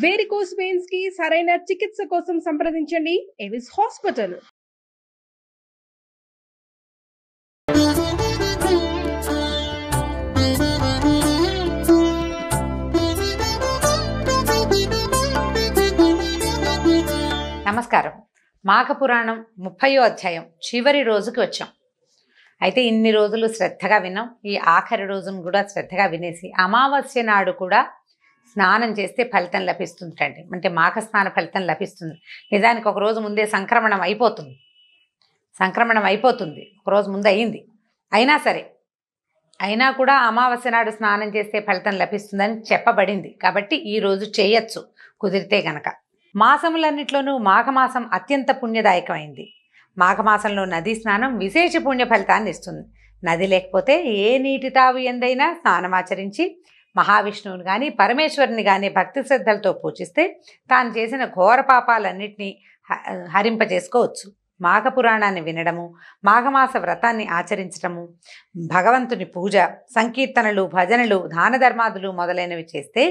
Varicose veins కి సరైన చికిత్స కోసం సంప్రదించండి ఎవిస్ హాస్పిటల్. నమస్కారం. మాఘపురాణం 30వ అధ్యాయం చివరి రోజుకి వచ్చాం. అయితే ఇన్ని రోజులు శ్రద్ధగా విన్నాం. ఈ ఆఖరి రోజును కూడా శ్రద్ధగా వినేసి అమావాస్య నాడు కూడా స్నానం చేస్తే ఫలితం లభిస్తుందండి. అంటే మాఘ స్నాన ఫలితం లభిస్తుంది. నిజానికి ఒక రోజు ముందే సంక్రమణం అయిపోతుంది. ఒకరోజు ముందు అయింది. అయినా కూడా అమావాస్య నాడు స్నానం చేస్తే ఫలితం లభిస్తుందని చెప్పబడింది. కాబట్టి ఈరోజు చేయొచ్చు కుదిరితే గనక. మాసములన్నిట్లోనూ మాఘమాసం అత్యంత పుణ్యదాయకమైంది. మాఘమాసంలో నదీ స్నానం విశేష పుణ్య ఫలితాన్ని ఇస్తుంది. నది లేకపోతే ఏ నీటి తావు ఎందైనా స్నానమాచరించి మహావిష్ణువుని కానీ పరమేశ్వరుని కానీ భక్తి శ్రద్ధలతో పూజిస్తే తాను చేసిన ఘోర పాపాలన్నింటినీ హరింపజేసుకోవచ్చు. మాఘపురాణాన్ని వినడము, మాఘమాస వ్రతాన్ని ఆచరించడము, భగవంతుని పూజ, సంకీర్తనలు, భజనలు, దాన ధర్మాదులు మొదలైనవి చేస్తే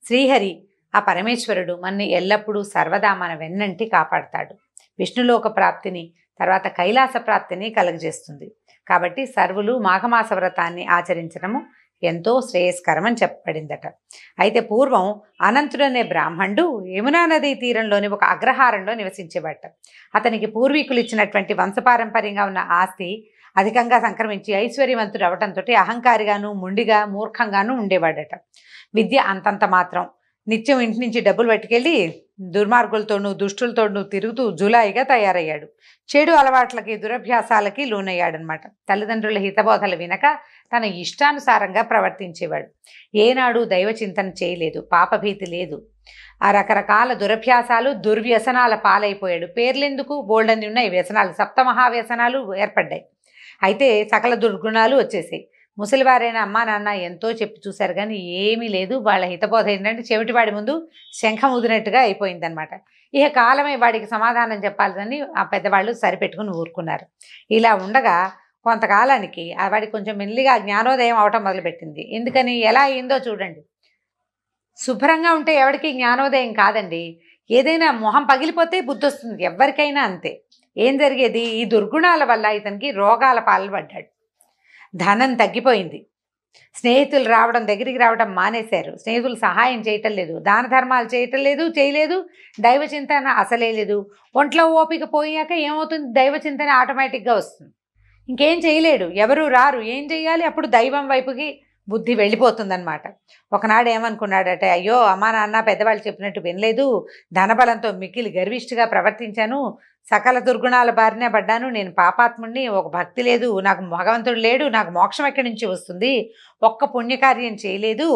శ్రీహరి ఆ పరమేశ్వరుడు మనని ఎల్లప్పుడూ సర్వదా మన వెన్నంటి కాపాడతాడు. విష్ణులోక ప్రాప్తిని, తర్వాత కైలాస ప్రాప్తిని కలుగజేస్తుంది. కాబట్టి సర్వులు మాఘమాస వ్రతాన్ని ఆచరించడము ఎంతో శ్రేయస్కరమని చెప్పబడిందట. అయితే పూర్వం అనంతుడనే బ్రాహ్మణుడు యమునా నదీ తీరంలోని ఒక అగ్రహారంలో నివసించేవాట. అతనికి పూర్వీకులు ఇచ్చినటువంటి వంశపారంపర్యంగా ఉన్న ఆస్తి అధికంగా సంక్రమించి ఐశ్వర్యవంతుడు అవటంతో అహంకారిగాను, ముండిగా, మూర్ఖంగాను ఉండేవాడట. విద్య అంతంత మాత్రం. నిత్యం ఇంటి నుంచి డబ్బులు పట్టుకెళ్ళి దుర్మార్గులతోనూ దుష్టులతోనూ తిరుగుతూ జులాయిగా తయారయ్యాడు. చెడు అలవాట్లకి, దురభ్యాసాలకి లోనయ్యాడనమాట. తల్లిదండ్రుల హితబోధలు వినక తన ఇష్టానుసారంగా ప్రవర్తించేవాడు. ఏనాడు దైవ చింతన చేయలేదు, పాపభీతి లేదు. ఆ రకరకాల దురభ్యాసాలు, దుర్వ్యసనాల పాలైపోయాడు. పేర్లెందుకు, బోల్డని ఉన్నాయి వ్యసనాలు, సప్తమహావ్యసనాలు ఏర్పడ్డాయి. అయితే సకల దుర్గుణాలు వచ్చేసాయి. ముసలివారైన అమ్మా నాన్న ఎంతో చెప్పి చూశారు కానీ ఏమీ లేదు. వాళ్ళ హితబోధ ఏంటంటే చెవిటివాడి ముందు శంఖం ఊదినట్టుగా అయిపోయిందనమాట. ఇక కాలమే వాడికి సమాధానం చెప్పాలని ఆ పెద్దవాళ్ళు సరిపెట్టుకుని ఊరుకున్నారు. ఇలా ఉండగా కొంతకాలానికి వాడికి కొంచెం మెల్లిగా జ్ఞానోదయం అవటం మొదలుపెట్టింది. ఎందుకని, ఎలా అయిందో చూడండి. శుభ్రంగా ఉంటే ఎవరికి జ్ఞానోదయం కాదండి. ఏదైనా మొహం పగిలిపోతే బుద్ధి వస్తుంది, ఎవరికైనా అంతే. ఏం జరిగేది, ఈ దుర్గుణాల వల్ల ఇతనికి రోగాల పాలు పడ్డాడు. ధనం తగ్గిపోయింది. స్నేహితులు దగ్గరికి రావడం మానేశారు. స్నేహితులు సహాయం చేయటం లేదు, దాన ధర్మాలు చేయలేదు. దైవ చింతన అసలే లేదు. ఒంట్లో ఓపిక పోయాక ఏమవుతుంది, దైవ చింతన ఆటోమేటిక్గా వస్తుంది. ఇంకేం చేయలేడు, ఎవరు రారు, ఏం చేయాలి? అప్పుడు దైవం వైపుకి బుద్ధి వెళ్ళిపోతుందన్నమాట. ఒకనాడు ఏమనుకున్నాడట, అయ్యో అమ్మా నాన్న పెద్దవాళ్ళు చెప్పినట్టు వినలేదు, ధనబలంతో మిక్కిలి గర్విష్ఠగా ప్రవర్తించాను, సకల దుర్గుణాల బారిన పడ్డాను, నేను పాపాత్ముడిని, ఒక భక్తి లేదు, నాకు భగవంతుడు లేడు, నాకు మోక్షం ఎక్కడి నుంచి వస్తుంది, ఒక్క పుణ్యకార్యం చేయలేదు.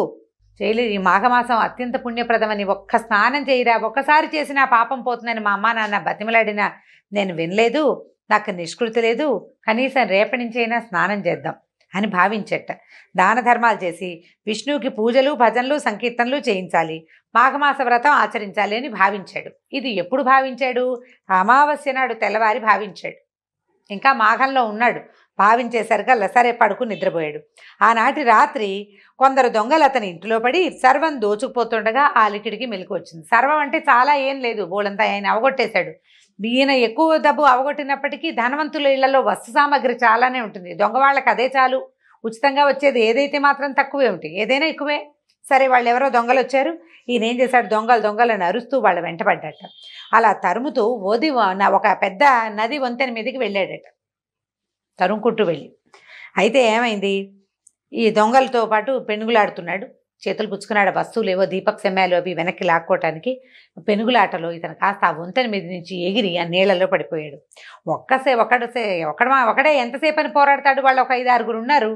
ఈ మాఘమాసం అత్యంత పుణ్యప్రదమని ఒక్క స్నానం చేయరా, ఒక్కసారి చేసినా పాపం పోతుందని మా అమ్మా నాన్న బతిమలాడినా నేను వినలేదు, నాకు నిష్కృతి లేదు, కనీసం రేపటి నుంచైనా స్నానం చేద్దాం అని భావించట. దాన ధర్మాలు చేసి విష్ణువుకి పూజలు, భజనలు, సంకీర్తనలు చేయించాలి, మాఘమాస వ్రతం ఆచరించాలి అని భావించాడు. ఇది ఎప్పుడు భావించాడు? అమావాస్య నాడు తెల్లవారి భావించాడు. ఇంకా మాఘంలో ఉన్నాడు. భావించేసరికల్లా సరే పడుకుని నిద్రపోయాడు. ఆనాటి రాత్రి కొందరు దొంగలు అతని ఇంటిలో పడి సర్వం దోచుకుపోతుండగా ఆ లికిడికి మెలకు వచ్చింది. సర్వం అంటే చాలా ఏం లేదు, బోలంతా ఆయన అవగొట్టేశాడు. ఈయన ఎక్కువ డబ్బు అవగొట్టినప్పటికీ ధనవంతుల ఇళ్లలో వస్తు సామాగ్రి చాలానే ఉంటుంది. దొంగ వాళ్ళకి అదే చాలు. ఉచితంగా వచ్చేది ఏదైతే మాత్రం తక్కువే ఉంటాయి, ఏదైనా ఎక్కువే. సరే, వాళ్ళు ఎవరో దొంగలు వచ్చారు. ఈయన ఏం చేశాడు, దొంగలను అరుస్తూ వాళ్ళ వెంటబడ్డట. అలా తరుముతూ ఒక పెద్ద నది వంతెన మీదకి వెళ్ళాడట, తరుముకుంటూ వెళ్ళి. అయితే ఏమైంది, ఈ దొంగలతో పాటు పెనుగులాడుతున్నాడు. చేతులు పుచ్చుకున్నాడు. వస్తువులు ఏవో దీపక్ సెమ్మాలు అవి వెనక్కి లాక్కోవటానికి. పెనుగులాటలో ఇతను కాస్త ఆ వంతెన మీద నుంచి ఎగిరి ఆ నీళ్ళలో పడిపోయాడు. ఒకడే ఎంతసేపు అని పోరాడతాడు? వాళ్ళు ఒక 5-6 ఉన్నారు.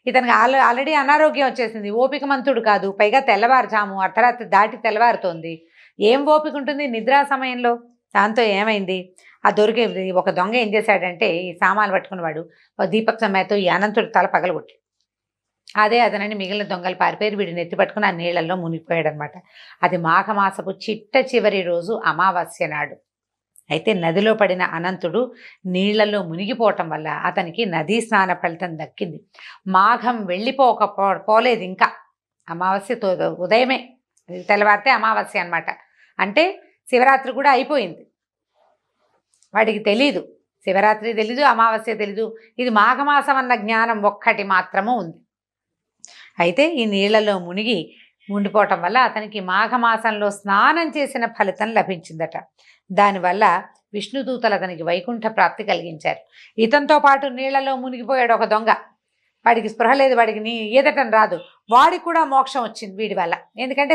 ఇతనికి ఆల్రెడీ అనారోగ్యం వచ్చేసింది. ఓపిక మంతుడు కాదు. పైగా తెల్లవారుజాము, అర్ధరాత్రి దాటి తెల్లవారుతోంది. ఏం ఓపిక ఉంటుంది నిద్రా సమయంలో? దాంతో ఏమైంది, ఆ దొరికే ఒక దొంగ ఏం చేశాడంటే, ఈ సామాన్లు పట్టుకున్నవాడు దీపక్ సెమ్మాతో ఈ అనంతుడి తల పగలగొట్టి అదే అదనని మిగిలిన దొంగలు పారిపోయి వీడిని ఎత్తి పట్టుకుని ఆ నీళ్లలో మునిగిపోయాడనమాట. అది మాఘమాసపు చివరి రోజు అమావాస్య నాడు. అయితే నదిలో పడిన అనంతుడు నీళ్లలో మునిగిపోవటం వల్ల అతనికి నదీ స్నాన ఫలితం దక్కింది. మాఘం వెళ్ళిపోలేదు, ఇంకా అమావాస్య ఉదయమే తెల్లవారితే అమావాస్య అన్నమాట. అంటే శివరాత్రి కూడా అయిపోయింది. వాడికి తెలీదు, శివరాత్రి తెలీదు, అమావాస్య తెలీదు. ఇది మాఘమాసం అన్న జ్ఞానం ఒక్కటి మాత్రము ఉంది. అయితే ఈ నీళ్లలో ఉండిపోవటం వల్ల అతనికి మాఘమాసంలో స్నానం చేసిన ఫలితం లభించిందట. దానివల్ల విష్ణుదూతలు అతనికి వైకుంఠ ప్రాప్తి కలిగించారు. ఇతనితో పాటు నీళ్లలో మునిగిపోయాడు ఒక దొంగ. వాడికి స్పృహ లేదు, వాడికి ఈదటం రాదు. వాడికి కూడా మోక్షం వచ్చింది వీడి వల్ల. ఎందుకంటే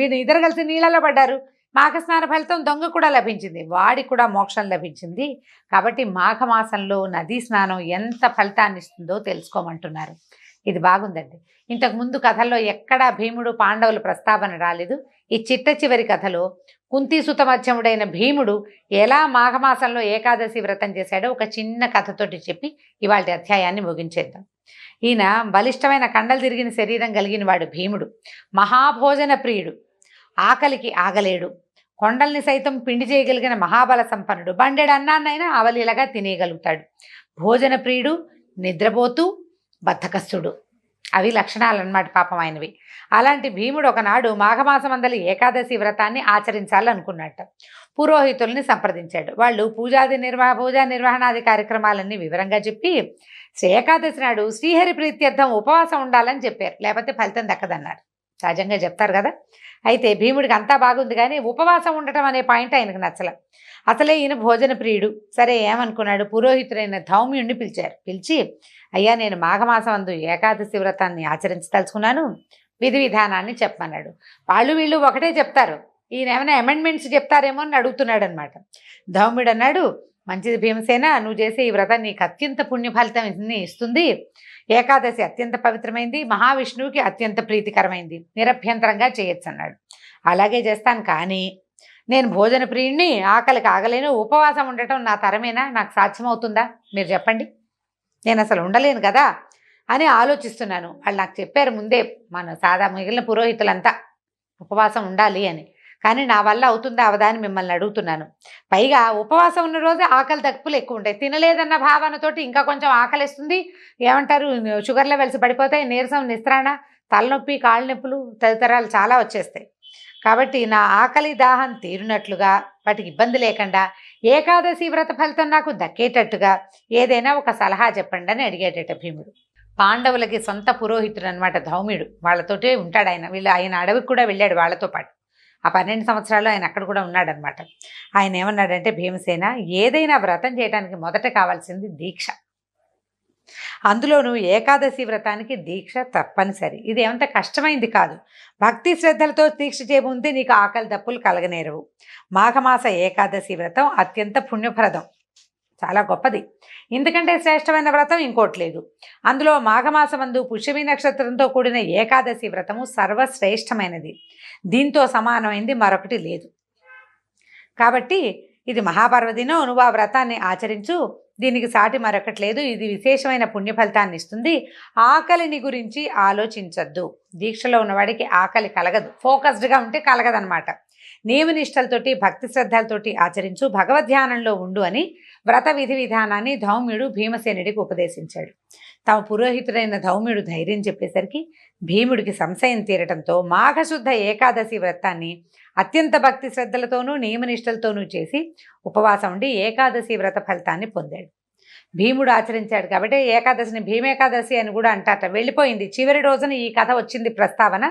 వీడు ఇద్దరు కలిసి నీళ్ళలో పడ్డారు. మాఘ స్నాన ఫలితం దొంగ కూడా లభించింది, వాడికి కూడా మోక్షం లభించింది. కాబట్టి మాఘమాసంలో నదీ స్నానం ఎంత ఫలితాన్ని ఇస్తుందో తెలుసుకోమంటున్నారు. ఇది బాగుందండి. ఇంతకుముందు కథల్లో ఎక్కడా భీముడు పాండవుల ప్రస్తావన రాలేదు. ఈ చిట్ట చివరి కథలో కుంతీసుతమధ్యముడైన భీముడు ఎలా మాఘమాసంలో ఏకాదశి వ్రతం చేశాడో ఒక చిన్న కథతోటి చెప్పి ఇవాళ అధ్యాయాన్ని ముగించేద్దాం. ఈయన బలిష్టమైన కండలు తిరిగిన శరీరం కలిగిన వాడు భీముడు. మహాభోజన ప్రియుడు, ఆకలికి ఆగలేడు. కొండల్ని సైతం పిండి చేయగలిగిన మహాబల సంపన్నుడు. బండెడు అన్నాన్నైనా అవలీలగా తినేయగలుగుతాడు. భోజన ప్రియుడు, నిద్రపోతూ, బద్ధకస్తుడు. అవి లక్షణాలన్నమాట పాపం ఆయనవి. అలాంటి భీముడు ఒకనాడు మాఘమాసం అందలి ఏకాదశి వ్రతాన్ని ఆచరించాలనుకున్నట్ట. పురోహితుల్ని సంప్రదించాడు. వాళ్ళు పూజా నిర్వహణాది కార్యక్రమాలన్నీ వివరంగా చెప్పి ఏకాదశి నాడు శ్రీహరి ప్రీత్యర్థం ఉపవాసం ఉండాలని చెప్పారు. లేకపోతే ఫలితం దక్కదన్నారు. సహజంగా చెప్తారు కదా. అయితే భీముడికి అంతా బాగుంది, కానీ ఉపవాసం ఉండటం అనే పాయింట్ ఆయనకు నచ్చల. అసలే ఈయన భోజన ప్రియుడు. సరే ఏమనుకున్నాడు, పురోహితుడైన ధౌమ్యుడిని పిలిచి, అయ్యా నేను మాఘమాసం అందు ఏకాదశి వ్రతాన్ని ఆచరించదలుచుకున్నాను, విధి విధానాన్ని చెప్పమన్నాడు. వీళ్ళు ఒకటే చెప్తారు, ఈయన ఏమైనా అమెండ్మెంట్స్ చెప్తారేమో అని అడుగుతున్నాడు అనమాట. ధౌమ్యుడు అన్నాడు, మంచిది భీమసేన, నువ్వు చేసే ఈ వ్రతం నీకు అత్యంత పుణ్య ఫలితం ఇస్తుంది. ఏకాదశి అత్యంత పవిత్రమైంది, మహావిష్ణువుకి అత్యంత ప్రీతికరమైంది, నిరభ్యంతరంగా చేయొచ్చు అన్నాడు. అలాగే చేస్తాను, కానీ నేను భోజన ప్రియుణ్ణి, ఆకలికి ఆగలేను, ఉపవాసం ఉండటం నా తరమేనా, నాకు సాధ్యమవుతుందా మీరు చెప్పండి, నేను అసలు ఉండలేను కదా అని ఆలోచిస్తున్నాను. వాళ్ళు నాకు చెప్పారు ముందే, మన మిగిలిన పురోహితులంతా ఉపవాసం ఉండాలి అని. కానీ నా వల్ల అవుతుందా అవదా అని మిమ్మల్ని అడుగుతున్నాను. పైగా ఉపవాసం ఉన్న రోజు ఆకలి దప్పులు ఎక్కువ ఉంటాయి. తినలేదన్న భావనతోటి ఇంకా కొంచెం ఆకలిస్తుంది, ఏమంటారు షుగర్ లెవెల్స్ పడిపోతాయి, నీరసం, నిస్త్రాణ, తలనొప్పి, కాళ్ళ నొప్పులు తదితరాలు చాలా వచ్చేస్తాయి. కాబట్టి నా ఆకలి దాహం తీరినట్లుగా, వాటికి ఇబ్బంది లేకుండా ఏకాదశి వ్రత ఫలితం నాకు దక్కేటట్టుగా ఏదైనా ఒక సలహా చెప్పండి అని అడిగేటట భీముడు. పాండవులకి సొంత పురోహితుడు అనమాట ధౌమ్యుడు. వాళ్ళతోటే ఉంటాడు ఆయన. ఆయన అడవికి కూడా వెళ్ళాడు వాళ్ళతో పాటు. ఆ 12 సంవత్సరాలు ఆయన అక్కడ కూడా ఉన్నాడనమాట. ఆయన ఏమన్నాడంటే, భీమసేన, ఏదైనా వ్రతం చేయడానికి మొదట కావాల్సింది దీక్ష. అందులోనూ ఏకాదశి వ్రతానికి దీక్ష తప్పనిసరి. ఇది ఏమంత కష్టమైంది కాదు. భక్తి శ్రద్ధలతో దీక్ష చేయముందే నీకు ఆకలి దప్పులు కలగనేరవు. మాఘమాస ఏకాదశి వ్రతం అత్యంత పుణ్యప్రదం, చాలా గొప్పది. ఇందుకంటే శ్రేష్టమైన వ్రతం ఇంకోటి లేదు. అందులో మాఘమాసమందు పుష్యమి నక్షత్రంతో కూడిన ఏకాదశి వ్రతము సర్వశ్రేష్టమైనది. దీంతో సమానమైంది మరొకటి లేదు. కాబట్టి ఇది మహాపర్వదినం, నువ్వు ఆ వ్రతాన్ని ఆచరించు. దీనికి సాటి మరొకటి లేదు. ఇది విశేషమైన పుణ్య ఫలితాన్ని ఇస్తుంది. ఆకలిని గురించి ఆలోచించద్దు. దీక్షలో ఉన్నవాడికి ఆకలి కలగదు. ఫోకస్డ్గా ఉంటే కలగదనమాట. నియమనిష్టలతోటి భక్తి శ్రద్ధలతోటి ఆచరించు, భగవద్ధ్యానంలో ఉండు అని వ్రత విధి విధానాన్ని ధౌమ్యుడు భీమసేనుడికి ఉపదేశించాడు. తమ పురోహితుడైన ధౌమ్యుడు ధైర్యం చెప్పేసరికి భీముడికి సంశయం తీరటంతో మాఘశుద్ధ ఏకాదశి వ్రతాన్ని అత్యంత భక్తి శ్రద్ధలతోనూ నియమనిష్టలతోనూ చేసి ఉపవాసం ఉండి ఏకాదశి వ్రత ఫలితాన్ని పొందాడు. భీముడు ఆచరించాడు కాబట్టి ఏకాదశిని భీమేకాదశి అని కూడా అంటారట. వెళ్ళిపోయింది, చివరి రోజున ఈ కథ వచ్చింది ప్రస్తావన,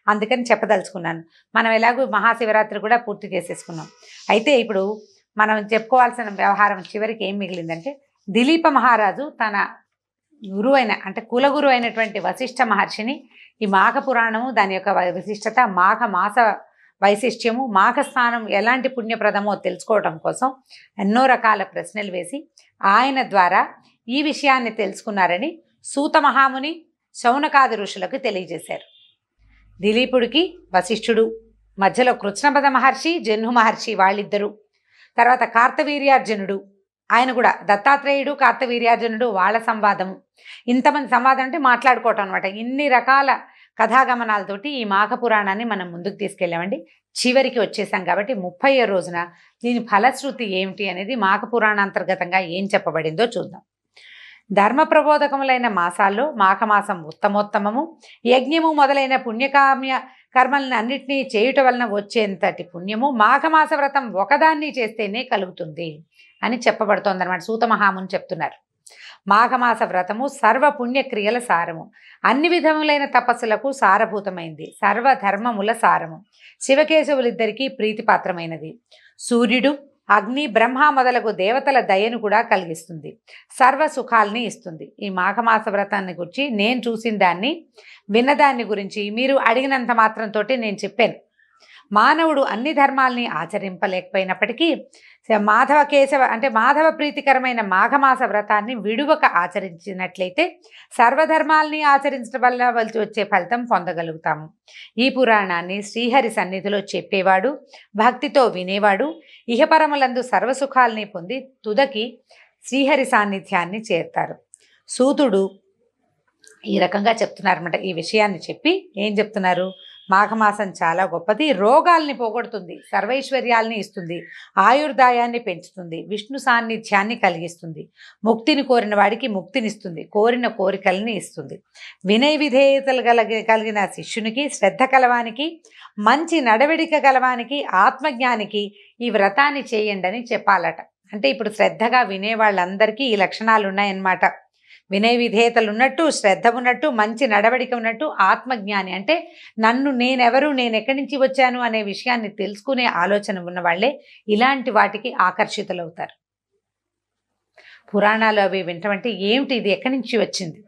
అందుకని చెప్పదలుచుకున్నాను. మనం ఎలాగో మహాశివరాత్రి కూడా పూర్తి చేసేసుకున్నాం. అయితే ఇప్పుడు మనం చెప్పుకోవాల్సిన వ్యవహారం చివరికి ఏం మిగిలిందంటే, దిలీప మహారాజు తన గురువైన అంటే కులగురు అయినటువంటి వశిష్ఠ మహర్షిని ఈ మాఘ పురాణము, దాని యొక్క విశిష్టత, మాఘ మాస వైశిష్ట్యము, మాఘ స్నానం ఎలాంటి పుణ్యప్రదమో తెలుసుకోవడం కోసం ఎన్నో రకాల ప్రశ్నలు వేసి ఆయన ద్వారా ఈ విషయాన్ని తెలుసుకున్నారని సూత మహాముని శౌనకాది ఋషులకు తెలియజేశారు. దిలీపుడికి వశిష్ఠుడు, మధ్యలో కృష్ణపద మహర్షి, జహ్ను మహర్షి వాళ్ళిద్దరూ, తర్వాత కార్తవీర్యార్జునుడు, ఆయన కూడా దత్తాత్రేయుడు, కార్తవీర్యార్జునుడు, వాళ్ళ సంవాదము. ఇంతమంది సంవాదం అంటే మాట్లాడుకోవటం అనమాట. ఇన్ని రకాల కథాగమనాలతోటి ఈ మాఘ పురాణాన్ని మనం ముందుకు తీసుకెళ్ళామండి. చివరికి వచ్చేసాం కాబట్టి 30వ రోజున దీని ఫలశ్రుతి ఏమిటి అనేది మాఘ పురాణాంతర్గతంగా ఏం చెప్పబడిందో చూద్దాం. ధర్మ ప్రబోధకములైన మాసాల్లో మాఘమాసం ఉత్తమోత్తమము. యజ్ఞము మొదలైన పుణ్యకామ్య కర్మల్ని అన్నిటినీ చేయుట వలన వచ్చేంతటి పుణ్యము మాఘమాస వ్రతం ఒకదాన్ని చేస్తేనే కలుగుతుంది అని చెప్పబడుతోందన్నమాట. సూత మహాముని చెప్తున్నారు. మాఘమాస వ్రతము సర్వ పుణ్యక్రియల సారము, అన్ని విధములైన తపస్సులకు సారభూతమైంది, సర్వధర్మముల సారము, శివకేశవులిద్దరికీ ప్రీతిపాత్రమైనది, సూర్యుడు అగ్ని బ్రహ్మ మొదలగు దేవతల దయను కూడా కలిగిస్తుంది, సర్వ సుఖాల్ని ఇస్తుంది. ఈ మాఘమాస వ్రతాన్ని గురించి నేను చూసిన దాన్ని విన్నదాన్ని గురించి మీరు అడిగినంత మాత్రంతో నేను చెప్పాను. మానవుడు అన్ని ధర్మాల్ని ఆచరింపలేకపోయినప్పటికీ మాధవ ప్రీతికరమైన మాఘమాస వ్రతాన్ని విడువక ఆచరించినట్లయితే సర్వధర్మాల్ని ఆచరించడం వల్ల వచ్చే ఫలితం పొందగలుగుతాము. ఈ పురాణాన్ని శ్రీహరి సన్నిధిలో చెప్పేవాడు, భక్తితో వినేవాడు ఇహపరములందు సర్వసుఖాల్ని పొంది తుదకి శ్రీహరి సాన్నిధ్యాన్ని చేరుతారు. సూతుడు ఈ రకంగా చెప్తున్నారన్నమాట. ఈ విషయాన్ని చెప్పి ఏం చెప్తున్నారు? మాఘమాసం చాలా గొప్పది, రోగాల్ని పోగొడుతుంది, సర్వైశ్వర్యాల్ని ఇస్తుంది, ఆయుర్దాయాన్ని పెంచుతుంది, విష్ణు సాన్నిధ్యాన్ని కలిగిస్తుంది, ముక్తిని కోరిన వాడికి ముక్తినిస్తుంది, కోరిన కోరికల్ని ఇస్తుంది, వినయ విధేయతలు కలిగిన శిష్యునికి, శ్రద్ధ కలవానికి, మంచి నడవడిక గలవానికి, ఆత్మజ్ఞానికి ఈ వ్రతాన్ని చేయండి అని చెప్పాలట. అంటే ఇప్పుడు శ్రద్ధగా వినే వాళ్ళందరికీ ఈ లక్షణాలు ఉన్నాయన్నమాట. వినయ విధేయతలు ఉన్నట్టు, శ్రద్ధ ఉన్నట్టు, మంచి నడవడిక ఉన్నట్టు, ఆత్మజ్ఞాని అంటే నేనెవరు, నేను ఎక్కడి నుంచి వచ్చాను అనే విషయాన్ని తెలుసుకునే ఆలోచన ఉన్న వాళ్ళే ఇలాంటి వాటికి ఆకర్షితులవుతారు. పురాణాలు అవి వింటమంటే ఏమిటి, ఇది ఎక్కడి నుంచి వచ్చింది?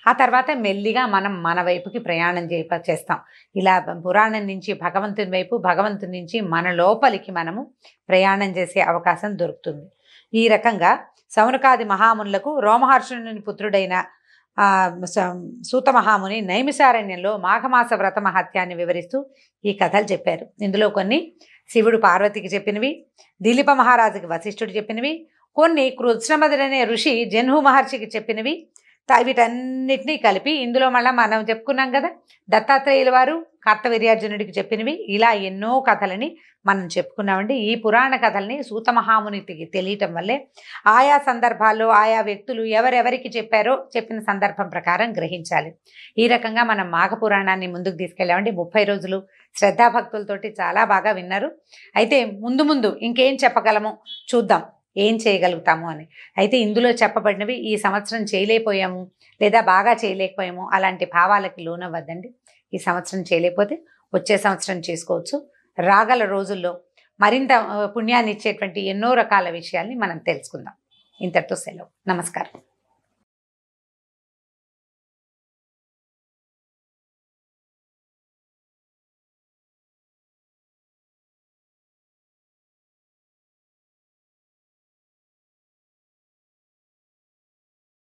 ఆ తర్వాత మెల్లిగా మనం మన వైపుకి ప్రయాణం చేస్తాం. ఇలా పురాణం నుంచి భగవంతుని వైపు, భగవంతుని నుంచి మన లోపలికి మనము ప్రయాణం చేసే అవకాశం దొరుకుతుంది. ఈ రకంగా సౌనకాది మహామునులకు రోమహర్షుని పుత్రుడైన సూత మహాముని నైమిసారణ్యంలో మాఘమాస వ్రత మహత్యాన్ని వివరిస్తూ ఈ కథలు చెప్పారు. ఇందులో కొన్ని శివుడు పార్వతికి చెప్పినవి, దిలీప మహారాజుకి వశిష్ఠుడు చెప్పినవి, కొన్ని కృష్ణమదుడనే ఋషి జన్హు మహర్షికి చెప్పినవి, వీటన్నిటినీ కలిపి ఇందులో మళ్ళీ మనం చెప్పుకున్నాం కదా దత్తాత్రేయుల వారు కార్తవీర్యార్జునుడికి చెప్పినవి, ఇలా ఎన్నో కథలని మనం చెప్పుకున్నామండి. ఈ పురాణ కథల్ని సూత మహామునికి తెలియటం వల్లే ఆయా సందర్భాల్లో ఆయా వ్యక్తులు ఎవరెవరికి చెప్పారో చెప్పిన సందర్భం ప్రకారం గ్రహించాలి. ఈ రకంగా మనం మాఘ పురాణాన్ని ముందుకు తీసుకెళ్ళామండి. 30 రోజులు శ్రద్ధాభక్తులతోటి చాలా బాగా విన్నారు. అయితే ముందు ఇంకేం చెప్పగలమో చూద్దాం, ఏం చేయగలుగుతాము అని. అయితే ఇందులో చెప్పబడినవి ఈ సంవత్సరం చేయలేకపోయాము లేదా బాగా చేయలేకపోయాము అలాంటి భావాలకి లోనవ్వద్దండి. ఈ సంవత్సరం చేయలేకపోతే వచ్చే సంవత్సరం చేసుకోవచ్చు. రాగల రోజుల్లో మరింత పుణ్యాన్ని ఇచ్చేటువంటి ఎన్నో రకాల విషయాల్ని మనం తెలుసుకుందాం. ఇంతటితో సెలవు. నమస్కారం.